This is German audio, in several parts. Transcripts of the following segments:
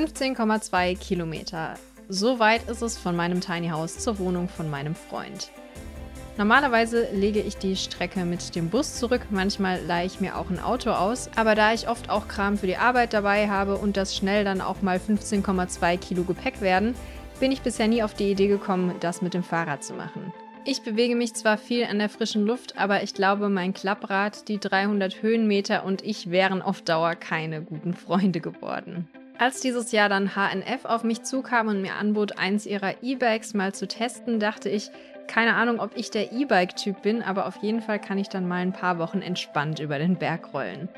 15,2 Kilometer. So weit ist es von meinem Tiny House zur Wohnung von meinem Freund. Normalerweise lege ich die Strecke mit dem Bus zurück, manchmal leihe ich mir auch ein Auto aus, aber da ich oft auch Kram für die Arbeit dabei habe und das schnell dann auch mal 15,2 Kilo Gepäck werden, bin ich bisher nie auf die Idee gekommen, das mit dem Fahrrad zu machen. Ich bewege mich zwar viel an der frischen Luft, aber ich glaube, mein Klapprad, die 300 Höhenmeter und ich wären auf Dauer keine guten Freunde geworden. Als dieses Jahr dann H&F auf mich zukam und mir anbot, eins ihrer E-Bikes mal zu testen, dachte ich, keine Ahnung, ob ich der E-Bike-Typ bin, aber auf jeden Fall kann ich dann mal ein paar Wochen entspannt über den Berg rollen.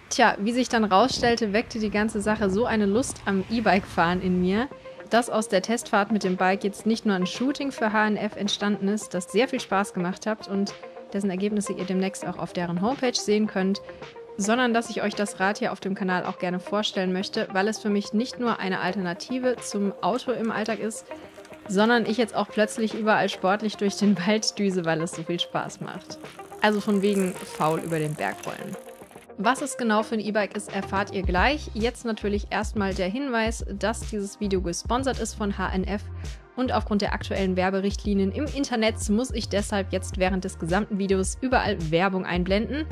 Tja, wie sich dann rausstellte, weckte die ganze Sache so eine Lust am E-Bike-Fahren in mir, dass aus der Testfahrt mit dem Bike jetzt nicht nur ein Shooting für H&F entstanden ist, das sehr viel Spaß gemacht hat und dessen Ergebnisse ihr demnächst auch auf deren Homepage sehen könnt, sondern dass ich euch das Rad hier auf dem Kanal auch gerne vorstellen möchte, weil es für mich nicht nur eine Alternative zum Auto im Alltag ist, sondern ich jetzt auch plötzlich überall sportlich durch den Wald düse, weil es so viel Spaß macht. Also von wegen faul über den Berg rollen. Was es genau für ein E-Bike ist, erfahrt ihr gleich. Jetzt natürlich erstmal der Hinweis, dass dieses Video gesponsert ist von H&F und aufgrund der aktuellen Werberichtlinien im Internet muss ich deshalb jetzt während des gesamten Videos überall Werbung einblenden.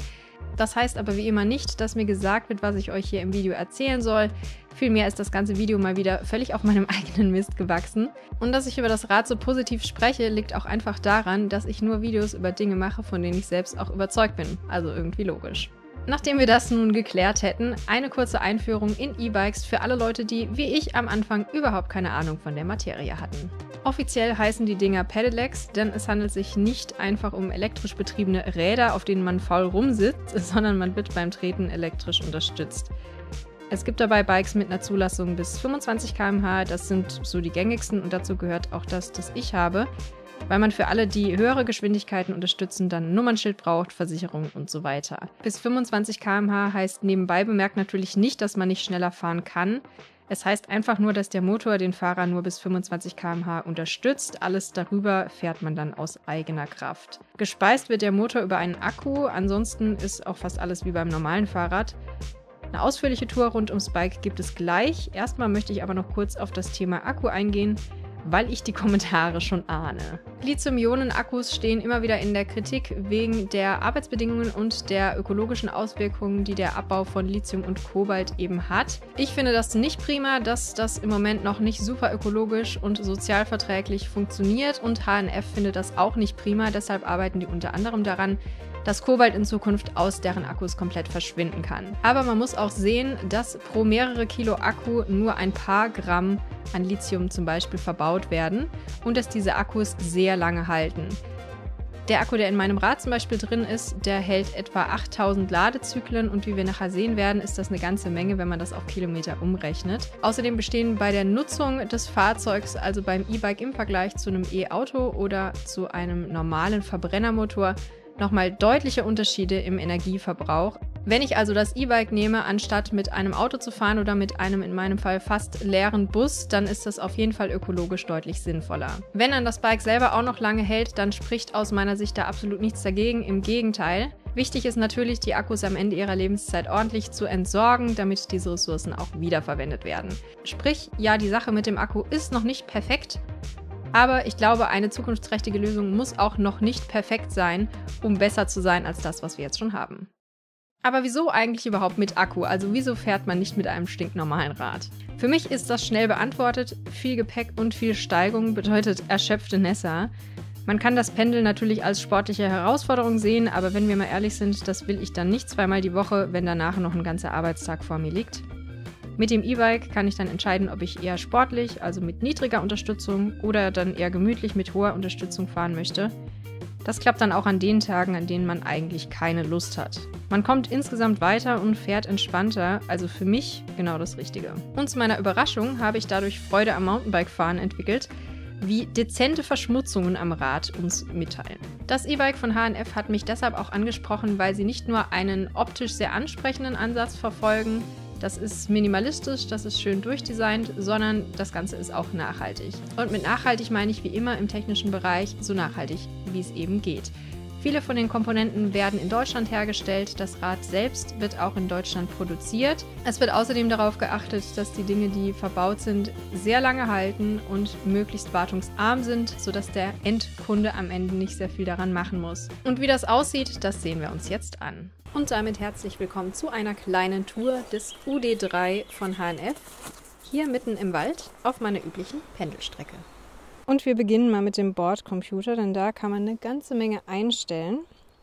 Das heißt aber wie immer nicht, dass mir gesagt wird, was ich euch hier im Video erzählen soll. Vielmehr ist das ganze Video mal wieder völlig auf meinem eigenen Mist gewachsen. Und dass ich über das Rad so positiv spreche, liegt auch einfach daran, dass ich nur Videos über Dinge mache, von denen ich selbst auch überzeugt bin. Also irgendwie logisch. Nachdem wir das nun geklärt hätten, eine kurze Einführung in E-Bikes für alle Leute, die, wie ich, am Anfang überhaupt keine Ahnung von der Materie hatten. Offiziell heißen die Dinger Pedelecs, denn es handelt sich nicht einfach um elektrisch betriebene Räder, auf denen man faul rumsitzt, sondern man wird beim Treten elektrisch unterstützt. Es gibt dabei Bikes mit einer Zulassung bis 25 km/h, das sind so die gängigsten und dazu gehört auch das ich habe, weil man für alle, die höhere Geschwindigkeiten unterstützen, dann ein Nummernschild braucht, Versicherung und so weiter. Bis 25 km/h heißt nebenbei bemerkt natürlich nicht, dass man nicht schneller fahren kann. Es heißt einfach nur, dass der Motor den Fahrer nur bis 25 km/h unterstützt. Alles darüber fährt man dann aus eigener Kraft. Gespeist wird der Motor über einen Akku, ansonsten ist auch fast alles wie beim normalen Fahrrad. Eine ausführliche Tour rund ums Bike gibt es gleich. Erstmal möchte ich aber noch kurz auf das Thema Akku eingehen, weil ich die Kommentare schon ahne. Lithium-Ionen-Akkus stehen immer wieder in der Kritik wegen der Arbeitsbedingungen und der ökologischen Auswirkungen, die der Abbau von Lithium und Kobalt eben hat. Ich finde das nicht prima, dass das im Moment noch nicht super ökologisch und sozialverträglich funktioniert und H&F findet das auch nicht prima, deshalb arbeiten die unter anderem daran, dass Kobalt in Zukunft aus deren Akkus komplett verschwinden kann. Aber man muss auch sehen, dass pro mehrere Kilo Akku nur ein paar Gramm an Lithium zum Beispiel verbaut werden und dass diese Akkus sehr lange halten. Der Akku, der in meinem Rad zum Beispiel drin ist, der hält etwa 8000 Ladezyklen und wie wir nachher sehen werden, ist das eine ganze Menge, wenn man das auf Kilometer umrechnet. Außerdem bestehen bei der Nutzung des Fahrzeugs, also beim E-Bike im Vergleich zu einem E-Auto oder zu einem normalen Verbrennermotor, nochmal deutliche Unterschiede im Energieverbrauch. Wenn ich also das E-Bike nehme, anstatt mit einem Auto zu fahren oder mit einem in meinem Fall fast leeren Bus, dann ist das auf jeden Fall ökologisch deutlich sinnvoller. Wenn dann das Bike selber auch noch lange hält, dann spricht aus meiner Sicht da absolut nichts dagegen, im Gegenteil. Wichtig ist natürlich, die Akkus am Ende ihrer Lebenszeit ordentlich zu entsorgen, damit diese Ressourcen auch wiederverwendet werden. Sprich, ja, die Sache mit dem Akku ist noch nicht perfekt, aber ich glaube, eine zukunftsträchtige Lösung muss auch noch nicht perfekt sein, um besser zu sein als das, was wir jetzt schon haben. Aber wieso eigentlich überhaupt mit Akku? Also wieso fährt man nicht mit einem stinknormalen Rad? Für mich ist das schnell beantwortet. Viel Gepäck und viel Steigung bedeutet erschöpfte Nässer. Man kann das Pendeln natürlich als sportliche Herausforderung sehen, aber wenn wir mal ehrlich sind, das will ich dann nicht zweimal die Woche, wenn danach noch ein ganzer Arbeitstag vor mir liegt. Mit dem E-Bike kann ich dann entscheiden, ob ich eher sportlich, also mit niedriger Unterstützung, oder dann eher gemütlich mit hoher Unterstützung fahren möchte. Das klappt dann auch an den Tagen, an denen man eigentlich keine Lust hat. Man kommt insgesamt weiter und fährt entspannter, also für mich genau das Richtige. Und zu meiner Überraschung habe ich dadurch Freude am Mountainbike-Fahren entwickelt, wie dezente Verschmutzungen am Rad uns mitteilen. Das E-Bike von H&F hat mich deshalb auch angesprochen, weil sie nicht nur einen optisch sehr ansprechenden Ansatz verfolgen, das ist minimalistisch, das ist schön durchdesignt, sondern das Ganze ist auch nachhaltig. Und mit nachhaltig meine ich wie immer im technischen Bereich so nachhaltig, wie es eben geht. Viele von den Komponenten werden in Deutschland hergestellt. Das Rad selbst wird auch in Deutschland produziert. Es wird außerdem darauf geachtet, dass die Dinge, die verbaut sind, sehr lange halten und möglichst wartungsarm sind, sodass der Endkunde am Ende nicht sehr viel daran machen muss. Und wie das aussieht, das sehen wir uns jetzt an. Und damit herzlich willkommen zu einer kleinen Tour des UD3 von H&F. Hier mitten im Wald auf meiner üblichen Pendelstrecke. Und wir beginnen mal mit dem Bordcomputer, denn da kann man eine ganze Menge einstellen.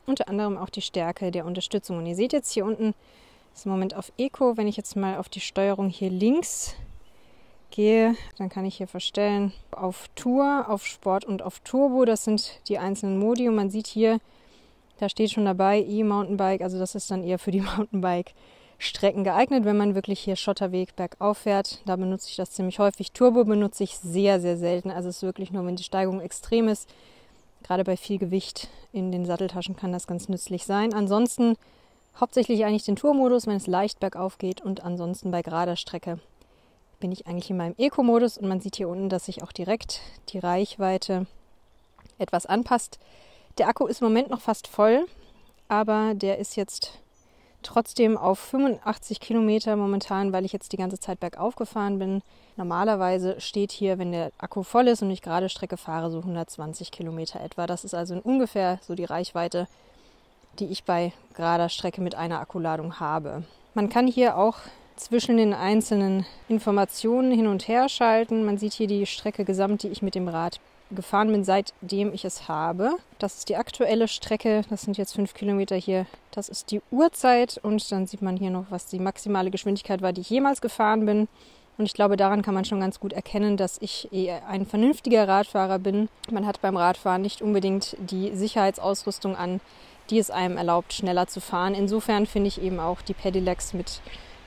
Unter anderem auch die Stärke der Unterstützung. Und ihr seht jetzt hier unten, ist im Moment auf Eco. Wenn ich jetzt mal auf die Steuerung hier links gehe, dann kann ich hier verstellen auf Tour, auf Sport und auf Turbo. Das sind die einzelnen Modi. Und man sieht hier, da steht schon dabei E-Mountainbike. Also das ist dann eher für die Mountainbike-Strecken geeignet, wenn man wirklich hier Schotterweg bergauf fährt. Da benutze ich das ziemlich häufig. Turbo benutze ich sehr, sehr selten. Also es ist wirklich nur, wenn die Steigung extrem ist. Gerade bei viel Gewicht in den Satteltaschen kann das ganz nützlich sein. Ansonsten hauptsächlich eigentlich den Tourmodus, wenn es leicht bergauf geht. Und ansonsten bei gerader Strecke bin ich eigentlich in meinem Eco-Modus. Und man sieht hier unten, dass sich auch direkt die Reichweite etwas anpasst. Der Akku ist im Moment noch fast voll, aber der ist jetzt trotzdem auf 85 Kilometer momentan, weil ich jetzt die ganze Zeit bergauf gefahren bin. Normalerweise steht hier, wenn der Akku voll ist und ich gerade Strecke fahre, so 120 Kilometer etwa. Das ist also ungefähr so die Reichweite, die ich bei gerader Strecke mit einer Akkuladung habe. Man kann hier auch zwischen den einzelnen Informationen hin und her schalten. Man sieht hier die Strecke gesamt, die ich mit dem Rad gefahren bin, seitdem ich es habe. Das ist die aktuelle Strecke, das sind jetzt 5 Kilometer hier. Das ist die Uhrzeit und dann sieht man hier noch, was die maximale Geschwindigkeit war, die ich jemals gefahren bin. Und ich glaube, daran kann man schon ganz gut erkennen, dass ich eher ein vernünftiger Radfahrer bin. Man hat beim Radfahren nicht unbedingt die Sicherheitsausrüstung an, die es einem erlaubt, schneller zu fahren. Insofern finde ich eben auch die Pedelecs mit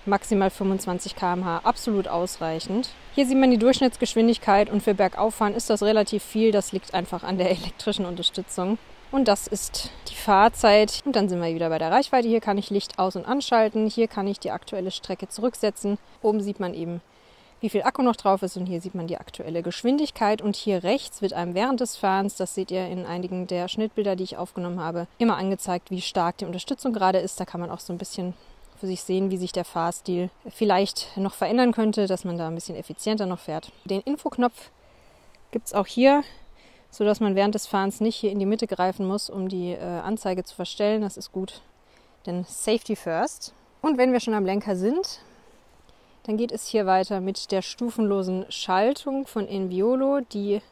maximal 25 km/h absolut ausreichend. Hier sieht man die Durchschnittsgeschwindigkeit und für Bergauffahren ist das relativ viel. Das liegt einfach an der elektrischen Unterstützung. Und das ist die Fahrzeit. Und dann sind wir wieder bei der Reichweite. Hier kann ich Licht aus- und anschalten. Hier kann ich die aktuelle Strecke zurücksetzen. Oben sieht man eben, wie viel Akku noch drauf ist. Und hier sieht man die aktuelle Geschwindigkeit. Und hier rechts wird einem während des Fahrens, das seht ihr in einigen der Schnittbilder, die ich aufgenommen habe, immer angezeigt, wie stark die Unterstützung gerade ist. Da kann man auch so ein bisschen für sich sehen, wie sich der Fahrstil vielleicht noch verändern könnte, dass man da ein bisschen effizienter noch fährt. Den Infoknopf gibt es auch hier, sodass man während des Fahrens nicht hier in die Mitte greifen muss, um die Anzeige zu verstellen. Das ist gut, denn Safety first. Und wenn wir schon am Lenker sind, dann geht es hier weiter mit der stufenlosen Schaltung von Enviolo. Die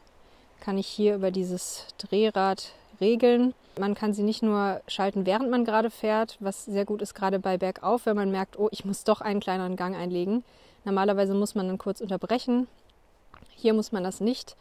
kann ich hier über dieses Drehrad regeln. Man kann sie nicht nur schalten, während man gerade fährt, was sehr gut ist, gerade bei bergauf, wenn man merkt, oh, ich muss doch einen kleineren Gang einlegen. Normalerweise muss man dann kurz unterbrechen. Hier muss man das nicht.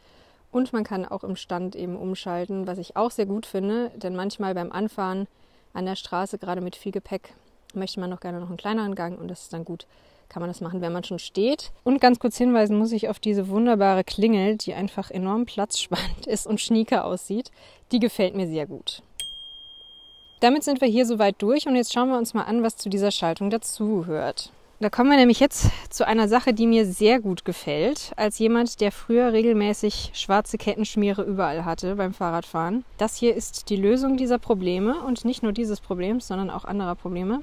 Und man kann auch im Stand eben umschalten, was ich auch sehr gut finde, denn manchmal beim Anfahren an der Straße, gerade mit viel Gepäck, möchte man noch gerne noch einen kleineren Gang und das ist dann gut. Kann man das machen, wenn man schon steht. Und ganz kurz hinweisen muss ich auf diese wunderbare Klingel, die einfach enorm platzsparend ist und schnieke aussieht. Die gefällt mir sehr gut. Damit sind wir hier soweit durch und jetzt schauen wir uns mal an, was zu dieser Schaltung dazugehört. Da kommen wir nämlich jetzt zu einer Sache, die mir sehr gut gefällt, als jemand, der früher regelmäßig schwarze Kettenschmiere überall hatte beim Fahrradfahren. Das hier ist die Lösung dieser Probleme und nicht nur dieses Problems, sondern auch anderer Probleme.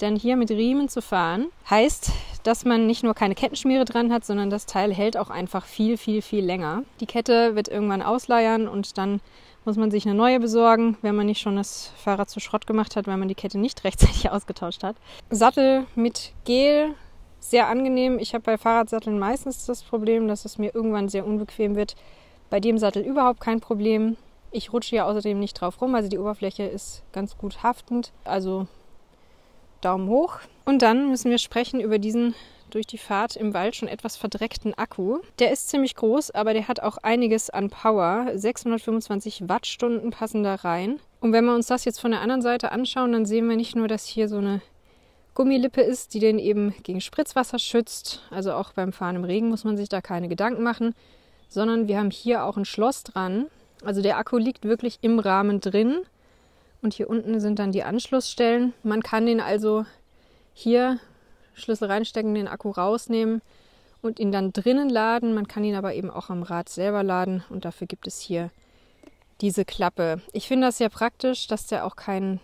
Denn hier mit Riemen zu fahren, heißt, dass man nicht nur keine Kettenschmiere dran hat, sondern das Teil hält auch einfach viel, viel, viel länger. Die Kette wird irgendwann ausleiern und dann muss man sich eine neue besorgen, wenn man nicht schon das Fahrrad zu Schrott gemacht hat, weil man die Kette nicht rechtzeitig ausgetauscht hat. Sattel mit Gel, sehr angenehm. Ich habe bei Fahrradsatteln meistens das Problem, dass es mir irgendwann sehr unbequem wird. Bei dem Sattel überhaupt kein Problem. Ich rutsche ja außerdem nicht drauf rum, also die Oberfläche ist ganz gut haftend. Also Daumen hoch. Und dann müssen wir sprechen über diesen durch die Fahrt im Wald schon etwas verdreckten Akku. Der ist ziemlich groß, aber der hat auch einiges an Power. 625 Wattstunden passen da rein. Und wenn wir uns das jetzt von der anderen Seite anschauen, dann sehen wir nicht nur, dass hier so eine Gummilippe ist, die den eben gegen Spritzwasser schützt. Also auch beim Fahren im Regen muss man sich da keine Gedanken machen. Sondern wir haben hier auch ein Schloss dran. Also der Akku liegt wirklich im Rahmen drin. Und hier unten sind dann die Anschlussstellen. Man kann den also hier Schlüssel reinstecken, den Akku rausnehmen und ihn dann drinnen laden. Man kann ihn aber eben auch am Rad selber laden und dafür gibt es hier diese Klappe. Ich finde das sehr praktisch, dass der auch kein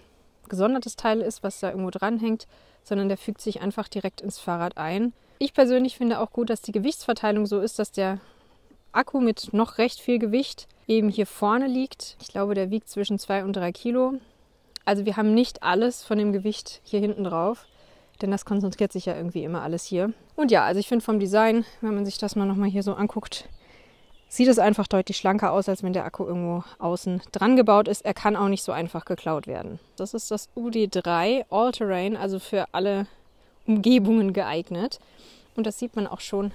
gesondertes Teil ist, was da irgendwo dranhängt, sondern der fügt sich einfach direkt ins Fahrrad ein. Ich persönlich finde auch gut, dass die Gewichtsverteilung so ist, dass der Akku mit noch recht viel Gewicht eben hier vorne liegt. Ich glaube, der wiegt zwischen 2 und 3 Kilo. Also wir haben nicht alles von dem Gewicht hier hinten drauf, denn das konzentriert sich ja irgendwie immer alles hier. Und ja, also ich finde vom Design, wenn man sich das mal nochmal hier so anguckt, sieht es einfach deutlich schlanker aus, als wenn der Akku irgendwo außen dran gebaut ist. Er kann auch nicht so einfach geklaut werden. Das ist das UD3 All-Terrain, also für alle Umgebungen geeignet. Und das sieht man auch schon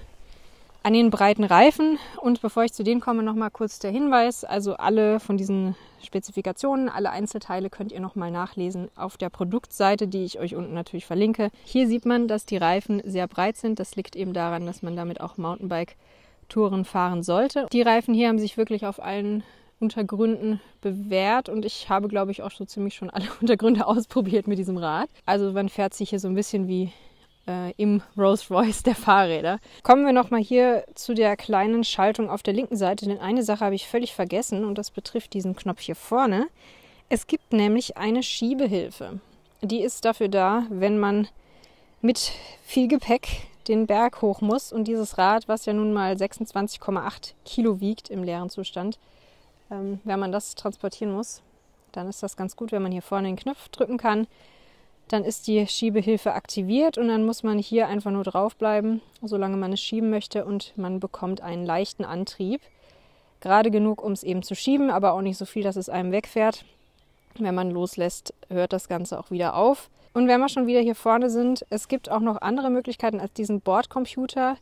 an den breiten Reifen. Und bevor ich zu denen komme, nochmal kurz der Hinweis. Also alle von diesen Spezifikationen, alle Einzelteile könnt ihr nochmal nachlesen auf der Produktseite, die ich euch unten natürlich verlinke. Hier sieht man, dass die Reifen sehr breit sind. Das liegt eben daran, dass man damit auch Mountainbike-Touren fahren sollte. Die Reifen hier haben sich wirklich auf allen Untergründen bewährt und ich habe, glaube ich, auch so ziemlich schon alle Untergründe ausprobiert mit diesem Rad. Also man fährt sich hier so ein bisschen wie im Rolls-Royce der Fahrräder. Kommen wir nochmal hier zu der kleinen Schaltung auf der linken Seite, denn eine Sache habe ich völlig vergessen und das betrifft diesen Knopf hier vorne. Es gibt nämlich eine Schiebehilfe. Die ist dafür da, wenn man mit viel Gepäck den Berg hoch muss und dieses Rad, was ja nun mal 26,8 Kilo wiegt im leeren Zustand, wenn man das transportieren muss, dann ist das ganz gut, wenn man hier vorne den Knopf drücken kann. Dann ist die Schiebehilfe aktiviert und dann muss man hier einfach nur draufbleiben, solange man es schieben möchte und man bekommt einen leichten Antrieb. Gerade genug, um es eben zu schieben, aber auch nicht so viel, dass es einem wegfährt. Wenn man loslässt, hört das Ganze auch wieder auf. Und wenn wir schon wieder hier vorne sind, es gibt auch noch andere Möglichkeiten als diesen Bordcomputer.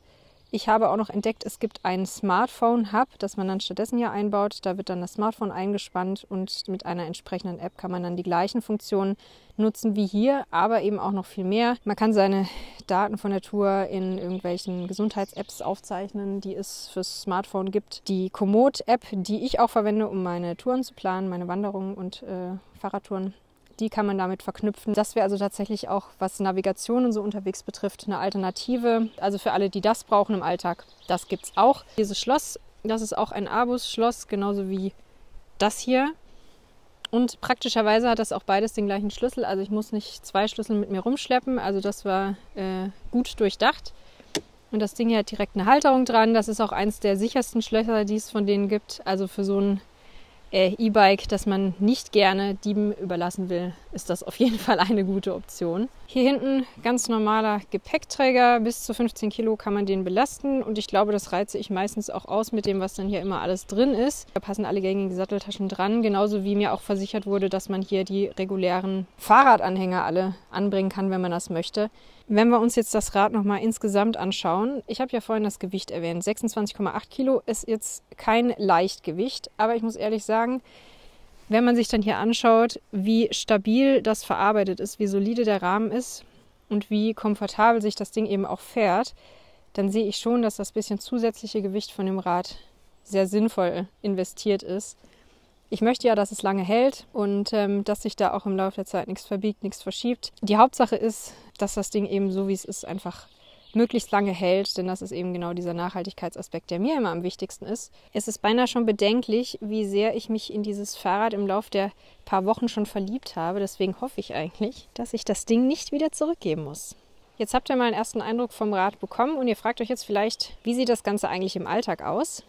Ich habe auch noch entdeckt, es gibt einen Smartphone-Hub, das man dann stattdessen hier einbaut. Da wird dann das Smartphone eingespannt und mit einer entsprechenden App kann man dann die gleichen Funktionen nutzen wie hier, aber eben auch noch viel mehr. Man kann seine Daten von der Tour in irgendwelchen Gesundheits-Apps aufzeichnen, die es fürs Smartphone gibt. Die Komoot-App, die ich auch verwende, um meine Touren zu planen, meine Wanderungen und Fahrradtouren. Die kann man damit verknüpfen. Das wäre also tatsächlich auch, was Navigation und so unterwegs betrifft, eine Alternative. Also für alle, die das brauchen im Alltag, das gibt es auch. Dieses Schloss, das ist auch ein Abus-Schloss, genauso wie das hier. Und praktischerweise hat das auch beides den gleichen Schlüssel. Also ich muss nicht 2 Schlüssel mit mir rumschleppen. Also das war gut durchdacht. Und das Ding hier hat direkt eine Halterung dran. Das ist auch eins der sichersten Schlösser, die es von denen gibt. Also für so ein E-Bike, das man nicht gerne Dieben überlassen will, ist das auf jeden Fall eine gute Option. Hier hinten ganz normaler Gepäckträger, bis zu 15 Kilo kann man den belasten und ich glaube, das reize ich meistens auch aus mit dem, was dann hier immer alles drin ist. Da passen alle gängigen Satteltaschen dran, genauso wie mir auch versichert wurde, dass man hier die regulären Fahrradanhänger alle anbringen kann, wenn man das möchte. Wenn wir uns jetzt das Rad nochmal insgesamt anschauen, ich habe ja vorhin das Gewicht erwähnt, 26,8 Kilo ist jetzt kein Leichtgewicht, aber ich muss ehrlich sagen, wenn man sich dann hier anschaut, wie stabil das verarbeitet ist, wie solide der Rahmen ist und wie komfortabel sich das Ding eben auch fährt, dann sehe ich schon, dass das bisschen zusätzliche Gewicht von dem Rad sehr sinnvoll investiert ist. Ich möchte ja, dass es lange hält und dass sich da auch im Laufe der Zeit nichts verbiegt, nichts verschiebt. Die Hauptsache ist, dass das Ding eben so, wie es ist, einfach möglichst lange hält, denn das ist eben genau dieser Nachhaltigkeitsaspekt, der mir immer am wichtigsten ist. Es ist beinahe schon bedenklich, wie sehr ich mich in dieses Fahrrad im Laufe der paar Wochen schon verliebt habe. Deswegen hoffe ich eigentlich, dass ich das Ding nicht wieder zurückgeben muss. Jetzt habt ihr mal einen ersten Eindruck vom Rad bekommen und ihr fragt euch jetzt vielleicht, wie sieht das Ganze eigentlich im Alltag aus?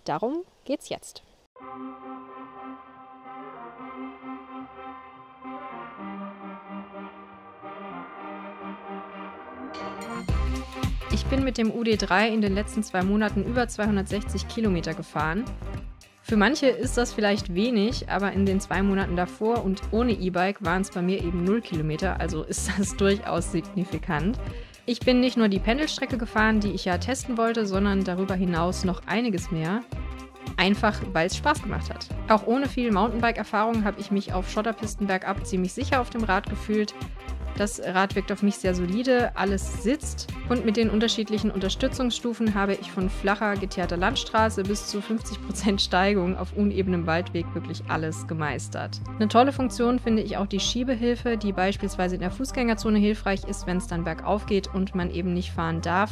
Darum geht's jetzt. Ich bin mit dem UD3 in den letzten 2 Monaten über 260 Kilometer gefahren. Für manche ist das vielleicht wenig, aber in den 2 Monaten davor und ohne E-Bike waren es bei mir eben 0 Kilometer, also ist das durchaus signifikant. Ich bin nicht nur die Pendelstrecke gefahren, die ich ja testen wollte, sondern darüber hinaus noch einiges mehr. Einfach, weil es Spaß gemacht hat. Auch ohne viel Mountainbike-Erfahrung habe ich mich auf Schotterpisten bergab ziemlich sicher auf dem Rad gefühlt. Das Rad wirkt auf mich sehr solide, alles sitzt und mit den unterschiedlichen Unterstützungsstufen habe ich von flacher, geteerter Landstraße bis zu 50% Steigung auf unebenem Waldweg wirklich alles gemeistert. Eine tolle Funktion finde ich auch die Schiebehilfe, die beispielsweise in der Fußgängerzone hilfreich ist, wenn es dann bergauf geht und man eben nicht fahren darf.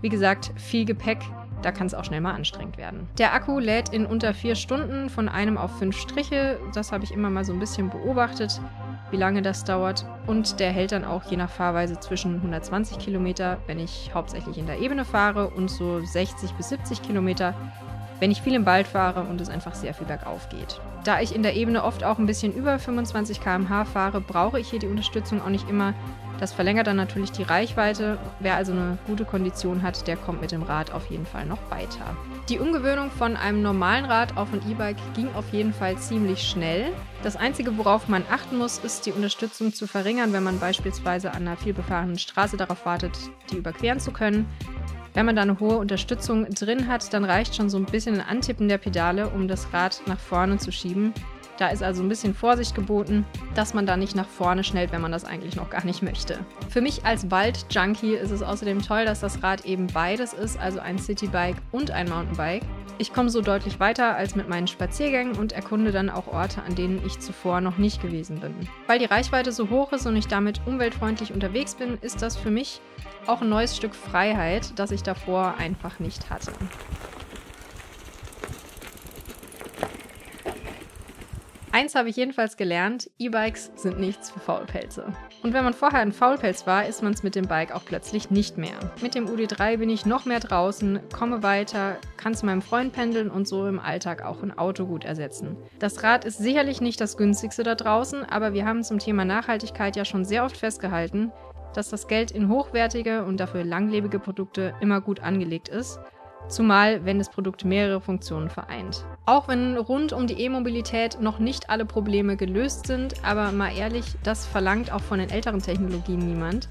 Wie gesagt, viel Gepäck Da kann es auch schnell mal anstrengend werden. Der Akku lädt in unter 4 Stunden von 1 auf 5 Striche. Das habe ich immer mal so ein bisschen beobachtet, wie lange das dauert. Und der hält dann auch je nach Fahrweise zwischen 120 Kilometer, wenn ich hauptsächlich in der Ebene fahre, und so 60 bis 70 Kilometer, wenn ich viel im Wald fahre und es einfach sehr viel bergauf geht. Da ich in der Ebene oft auch ein bisschen über 25 km/h fahre, brauche ich hier die Unterstützung auch nicht immer. Das verlängert dann natürlich die Reichweite. Wer also eine gute Kondition hat, der kommt mit dem Rad auf jeden Fall noch weiter. Die Umgewöhnung von einem normalen Rad auf ein E-Bike ging auf jeden Fall ziemlich schnell. Das Einzige, worauf man achten muss, ist die Unterstützung zu verringern, wenn man beispielsweise an einer vielbefahrenen Straße darauf wartet, die überqueren zu können. Wenn man da eine hohe Unterstützung drin hat, dann reicht schon so ein bisschen ein Antippen der Pedale, um das Rad nach vorne zu schieben. Da ist also ein bisschen Vorsicht geboten, dass man da nicht nach vorne schnellt, wenn man das eigentlich noch gar nicht möchte. Für mich als Wald-Junkie ist es außerdem toll, dass das Rad eben beides ist, also ein Citybike und ein Mountainbike. Ich komme so deutlich weiter als mit meinen Spaziergängen und erkunde dann auch Orte, an denen ich zuvor noch nicht gewesen bin. Weil die Reichweite so hoch ist und ich damit umweltfreundlich unterwegs bin, ist das für mich auch ein neues Stück Freiheit, das ich davor einfach nicht hatte. Eins habe ich jedenfalls gelernt: E-Bikes sind nichts für Faulpelze. Und wenn man vorher ein Faulpelz war, ist man es mit dem Bike auch plötzlich nicht mehr. Mit dem UD3 bin ich noch mehr draußen, komme weiter, kann zu meinem Freund pendeln und so im Alltag auch ein Auto gut ersetzen. Das Rad ist sicherlich nicht das günstigste da draußen, aber wir haben zum Thema Nachhaltigkeit ja schon sehr oft festgehalten, dass das Geld in hochwertige und dafür langlebige Produkte immer gut angelegt ist. Zumal, wenn das Produkt mehrere Funktionen vereint. Auch wenn rund um die E-Mobilität noch nicht alle Probleme gelöst sind, aber mal ehrlich, das verlangt auch von den älteren Technologien niemand,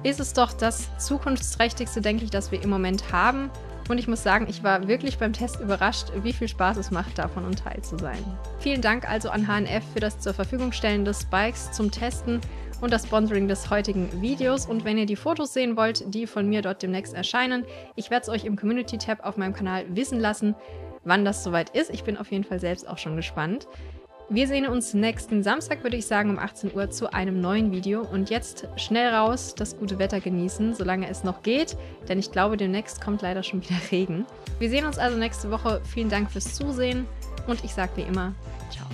ist es doch das zukunftsträchtigste, denke ich, das wir im Moment haben. Und ich muss sagen, ich war wirklich beim Test überrascht, wie viel Spaß es macht, davon ein Teil zu sein. Vielen Dank also an H&F für das zur Verfügung stellen des Bikes zum Testen und das Sponsoring des heutigen Videos. Und wenn ihr die Fotos sehen wollt, die von mir dort demnächst erscheinen, ich werde es euch im Community-Tab auf meinem Kanal wissen lassen, wann das soweit ist. Ich bin auf jeden Fall selbst auch schon gespannt. Wir sehen uns nächsten Samstag, würde ich sagen, um 18 Uhr zu einem neuen Video. Und jetzt schnell raus, das gute Wetter genießen, solange es noch geht, denn ich glaube, demnächst kommt leider schon wieder Regen. Wir sehen uns also nächste Woche. Vielen Dank fürs Zusehen und ich sage wie immer, ciao.